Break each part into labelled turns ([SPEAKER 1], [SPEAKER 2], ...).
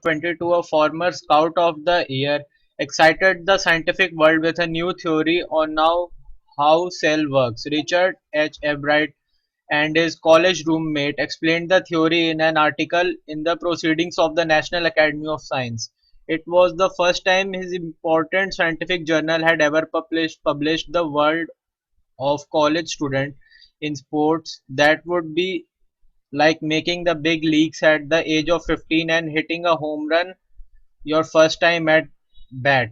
[SPEAKER 1] 22, a former Scout of the Year, excited the scientific world with a new theory on how cell works. Richard H. Ebright and his college roommate explained the theory in an article in the Proceedings of the National Academy of Science. It was the first time his important scientific journal had ever published the world of college student in sports. That would be like making the big leagues at the age of 15 and hitting a home run your first time at bat.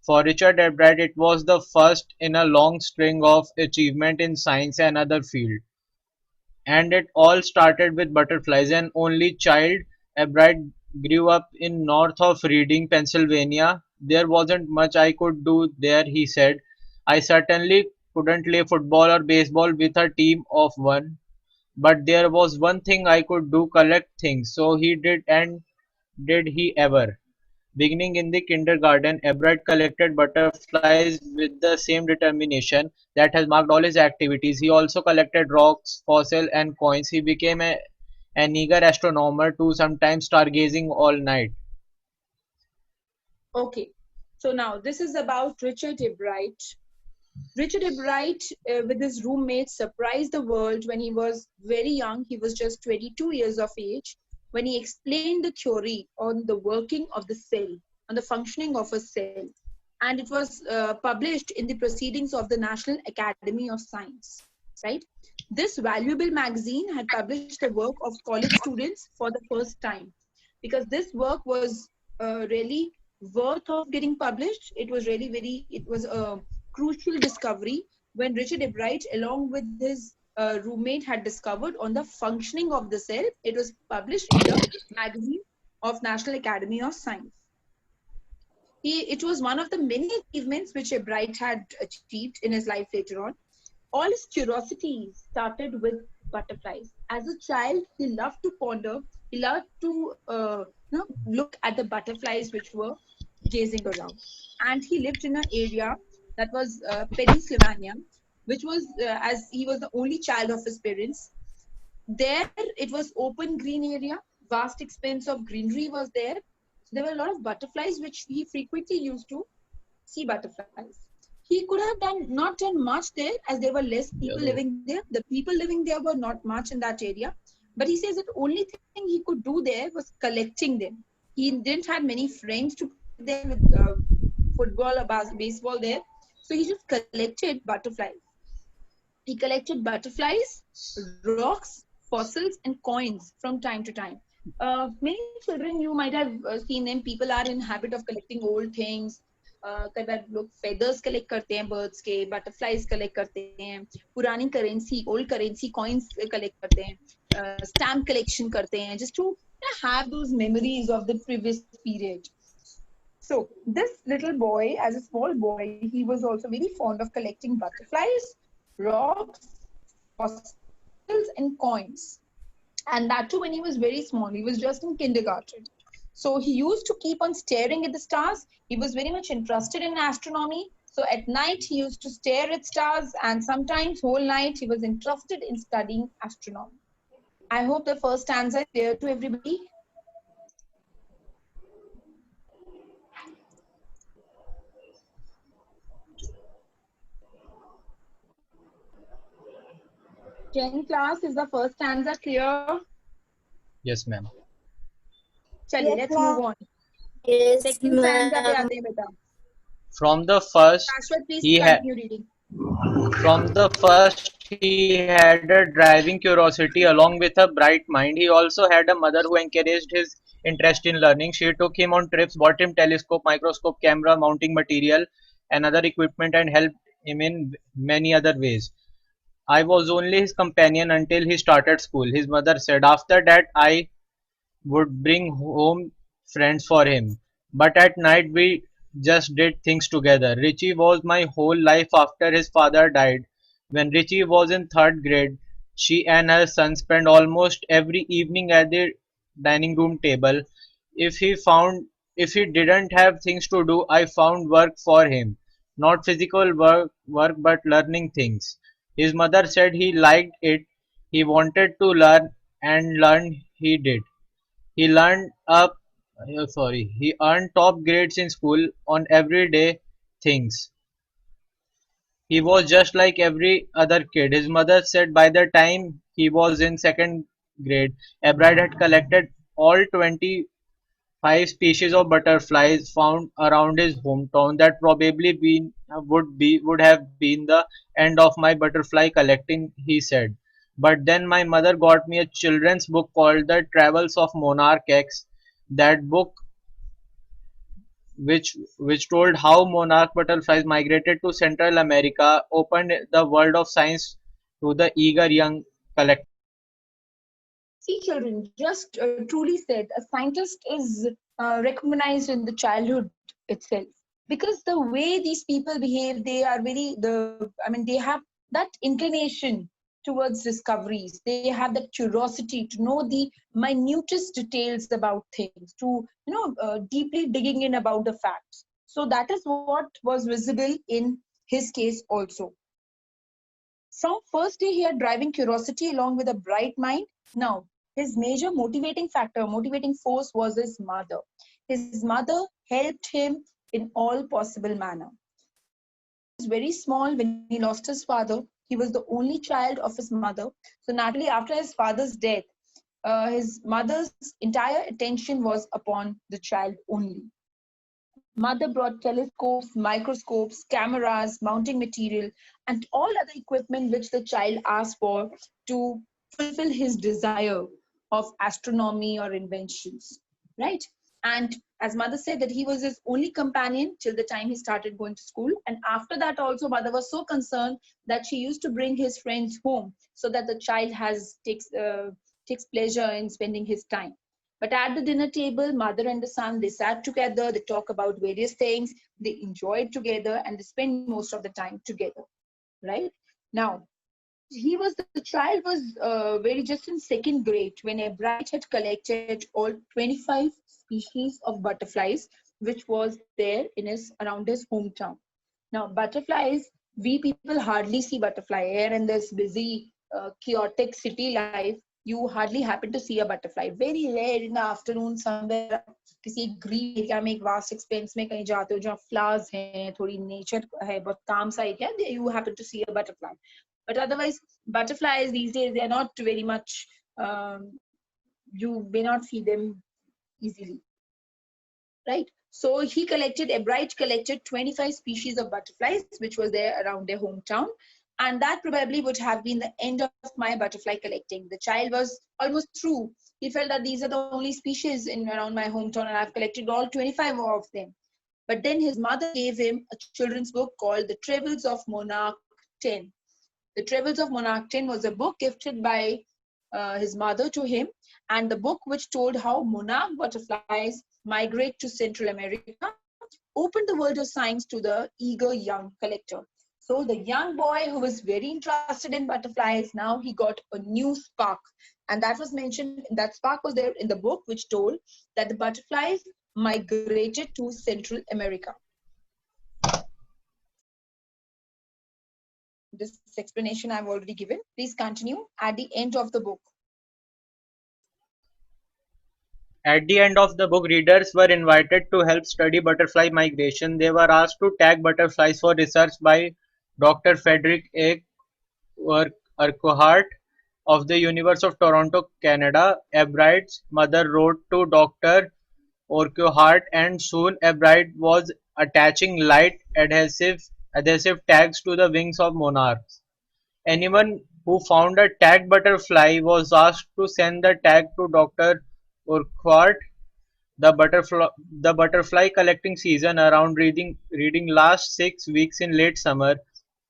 [SPEAKER 1] For Richard Ebright, it was the first in a long string of achievement in science and other fields. And it all started with butterflies. An only child, Ebright grew up in north of Reading, Pennsylvania. There wasn't much I could do there, he said. I certainly couldn't play football or baseball with a team of one, but there was one thing I could do, collect things. So he did, and did he ever. Beginning in the kindergarten, Ebright collected butterflies with the same determination that has marked all his activities. He also collected rocks, fossils, and coins. He became an eager astronomer too, sometimes stargazing all night.
[SPEAKER 2] Okay, so now this is about Richard Ebright. Richard Ebright, with his roommates, surprised the world when he was very young. He was just 22 years of age when he explained the theory on the working of the cell, on the functioning of a cell. And it was published in the Proceedings of the National Academy of Science, right? This valuable magazine had published the work of college students for the first time, because this work was really worth of getting published. It was really it was a crucial discovery when Richard Ebright, along with his roommate, had discovered on the functioning of the cell. It was published in the magazine of National Academy of Science. It was one of the many achievements which Ebright had achieved in his life later on. All his curiosity started with butterflies. As a child, he loved to ponder, he loved to look at the butterflies which were gazing around. And he lived in an area that was Pennsylvania, which was, as he was the only child of his parents, there it was open green area, vast expanse of greenery was there. So there were a lot of butterflies which he frequently used to see butterflies. He could have not done much there, as there were less people living there. The people living there were not much in that area. But he says that the only thing he could do there was collecting them. He didn't have many friends to play there with football or baseball there. So he just collected butterflies. He collected butterflies, rocks, fossils, and coins from time to time. Many children, you might have seen them. People are in habit of collecting old things. कई बार लोग feathers collect करते हैं birds के, butterflies collect करते हैं, पुरानी currency, old currency coins collect करते हैं, stamp collection करते हैं, just to have those memories of the previous period. So this little boy, as a small boy, he was also very fond of collecting butterflies, rocks, fossils, and coins. And that too when he was very small. He was just in kindergarten. So he used to keep on staring at the stars. He was very much interested in astronomy. So at night he used to stare at stars, and sometimes whole night he was interested in studying astronomy. I hope the first stanza is clear to everybody. Tenth class, is the first stanza clear?
[SPEAKER 1] Yes, ma'am.
[SPEAKER 2] Chaliye,
[SPEAKER 3] Yes,
[SPEAKER 2] let's
[SPEAKER 3] ma'am.
[SPEAKER 2] move on.
[SPEAKER 3] Yes,
[SPEAKER 2] Second stanza pe
[SPEAKER 3] ma'am.
[SPEAKER 2] aate hain beta.
[SPEAKER 1] From the first,
[SPEAKER 2] Shashwat, please
[SPEAKER 1] he had
[SPEAKER 2] continue reading.
[SPEAKER 1] From the first, he had a driving curiosity along with a bright mind. He also had a mother who encouraged his interest in learning. She took him on trips, bought him telescope, microscope, camera, mounting material, and other equipment, and helped him in many other ways. I was only his companion until he started school, his mother said. After that, I would bring home friends for him. But at night, we just did things together. Richie was my whole life after his father died. When Richie was in third grade, she and her son spent almost every evening at the dining room table. If he found if he didn't have things to do, I found work for him. Not physical work but learning things. His mother said he liked it. He wanted to learn, and learn he did. He learned up sorry, he earned top grades in school on everyday things. He was just like every other kid. His mother said by the time he was in second grade, Ebrard had collected all 25 species of butterflies found around his hometown. That probably would have been the end of my butterfly collecting, he said. But then my mother got me a children's book called The Travels of Monarch X. That book which told how monarch butterflies migrated to Central America, opened the world of science to the eager young collector.
[SPEAKER 2] See, children, just truly said, a scientist is recognized in the childhood itself, because the way these people behave, they are they have that inclination towards discoveries. They have that curiosity to know the minutest details about things, to deeply digging in about the facts. So that is what was visible in his case also. From first day, he had driving curiosity along with a bright mind. Now, his major motivating factor, motivating force was his mother. His mother helped him in all possible manner. He was very small when he lost his father. He was the only child of his mother. So naturally, after his father's death, his mother's entire attention was upon the child only. Mother brought telescopes, microscopes, cameras, mounting material, and all other equipment which the child asked for to fulfill his desire of astronomy or inventions, right? And as mother said that he was his only companion till the time he started going to school. And after that also, mother was so concerned that she used to bring his friends home so that the child takes pleasure in spending his time. But at the dinner table, mother and the son, they sat together, they talk about various things, they enjoyed together, and they spend most of the time together, right? Now, the child was very just in second grade when a bright had collected all 25 species of butterflies, which was there in his around his hometown. Now, butterflies, we people hardly see butterfly here in this busy, chaotic city life. You hardly happen to see a butterfly. Very rare in the afternoon somewhere आप किसी green area में एक vast expanse में कहीं जाते हो जहाँ flowers हैं, थोड़ी nature है, बहुत calm सा area, there you happen to see a butterfly. But otherwise, butterflies these days they are not very much. You may not see them easily, right? So Bright collected 25 species of butterflies, which was there around their hometown. And that probably would have been the end of my butterfly collecting. The child was almost through. He felt that these are the only species in around my hometown, and I've collected all 25 of them. But then his mother gave him a children's book called The Travels of Monarch 10. The Travels of Monarch 10 was a book gifted by his mother to him, and the book which told how monarch butterflies migrate to Central America opened the world of science to the eager young collector. So the young boy who was very interested in butterflies, now he got a new spark. And that was mentioned, that spark was there in the book which told that the butterflies migrated to Central America. This explanation I've already given. Please continue at the end of the book.
[SPEAKER 1] At the end of the book, readers were invited to help study butterfly migration. They were asked to tag butterflies for research by Dr. Frederick A. Urquhart of the University of Toronto, Canada. Ebrard's mother wrote to Dr. Urquhart, and soon Ebrard was attaching light adhesive tags to the wings of monarchs. Anyone who found a tagged butterfly was asked to send the tag to Dr. Urquhart. The butterfly collecting season around reading last 6 weeks in late summer.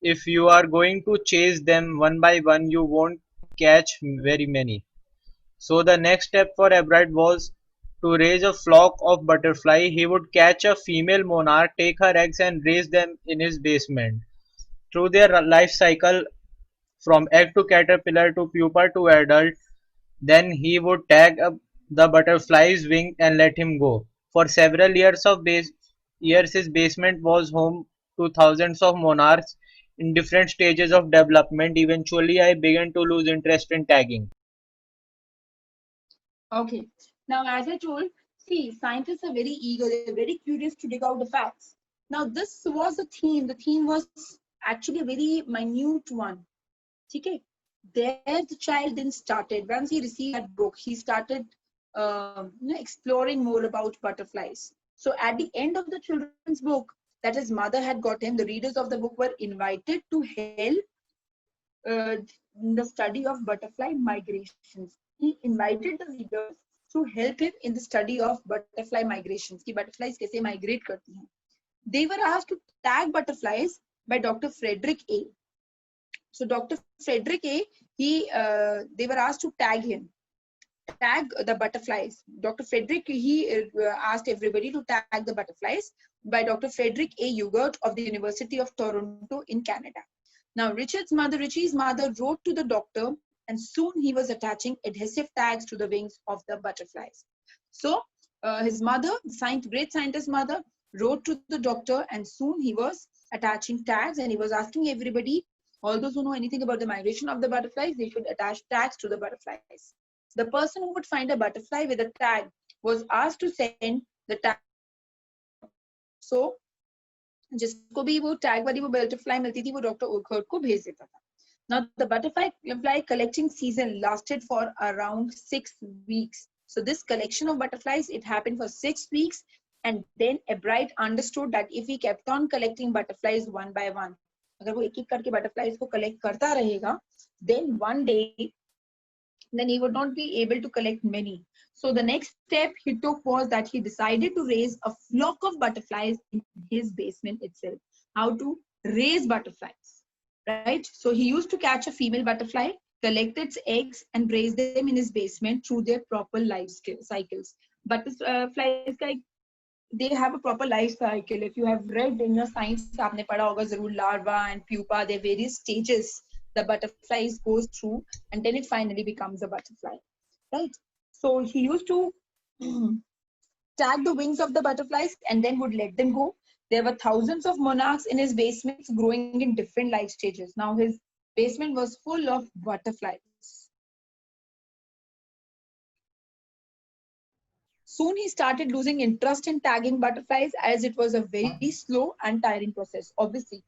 [SPEAKER 1] If you are going to chase them one by one, you won't catch very many. So the next step for Ebrard was to raise a flock of butterfly. He would catch a female monarch, take her eggs, and raise them in his basement. Through their life cycle, from egg to caterpillar to pupa to adult, then he would tag up the butterfly's wing and let him go. For several years his basement was home to thousands of monarchs in different stages of development. Eventually I began to lose interest in tagging.
[SPEAKER 2] Okay. Now, as I told, See, scientists are very eager, they're very curious to dig out the facts. Now, this was the theme. The theme was actually a very minute one. Okay? There, the child then started. Once he received that book, he started exploring more about butterflies. So, at the end of the children's book that his mother had got him, the readers of the book were invited to help in the study of butterfly migrations. He invited the readers to help him in the study of butterfly migrations कि butterflies कैसे migrate करती हैं. They were asked to tag butterflies by Dr. Frederick A. So Dr. Frederick A. They were asked to tag the butterflies. Dr. Frederick asked everybody to tag the butterflies by Dr. Frederick A. Ugart of the University of Toronto in Canada. Now, Richie's mother wrote to the doctor, and soon he was attaching adhesive tags to the wings of the butterflies. So, his mother, great scientist mother, wrote to the doctor, and soon he was attaching tags, and he was asking everybody, all those who know anything about the migration of the butterflies, they should attach tags to the butterflies. The person who would find a butterfly with a tag was asked to send the tag to the doctor. So, जिसको भी वो tag वाली वो butterfly मिलती थी वो doctor ओखर्ट को भेज देता था. Now the butterfly collecting season lasted for around 6 weeks. So this collection of butterflies, it happened for 6 weeks, and then Ebright understood that if he kept on collecting butterflies one by one, अगर वो एक एक करके butterflies को collect करता रहेगा, then one day then he would not be able to collect many. So the next step he took was that he decided to raise a flock of butterflies in his basement itself. How to raise butterflies, right? So he used to catch a female butterfly, collect its eggs, and raise them in his basement through their proper life cycles. Butterflies, they have a proper life cycle. If you have read in your science, आपने पढ़ा होगा जरूर larva and pupa, there are various stages the butterflies goes through, and then it finally becomes a butterfly, right? So he used to tag the wings of the butterflies and then would let them go. There were thousands of monarchs in his basements growing in different life stages. Now his basement was full of butterflies. Soon he started losing interest in tagging butterflies as it was a very slow and tiring process. Obviously,